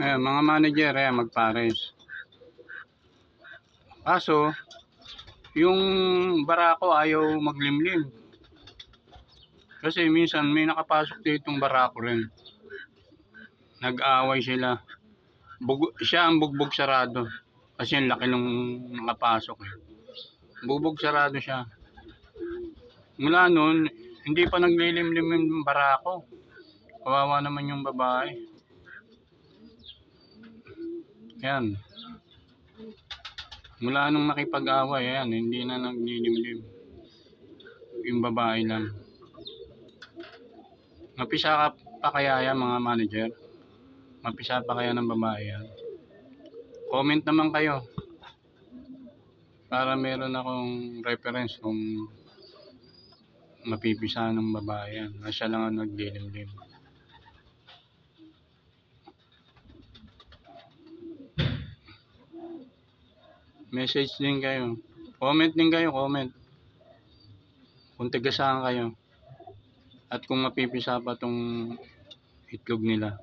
Mga manager, magpares. Kaso, yung barako ayaw maglimlim. Kasi minsan may nakapasok ditong barako rin. Nag-aaway sila. Siya ang bugbog sarado. Kasi ang laki nung nakapasok. Bugbog sarado siya. Mula nun, hindi pa naglilimlim yung barako. Kawawa naman yung babae. Yan. Mula nung nakipag-away, ayan, hindi na naglilimlim. Yung babae lang. Mapisa ka pa kaya yan, mga manager? Mapisa pa kaya ng babae yan? Comment naman kayo. Para meron akong reference kung mapipisa ng babae yan. Siya lang ang naglilimlim. Message din kayo. Comment din kayo, comment. Kung tigasaan kayo. At kung mapipisa pa tong itlog nila.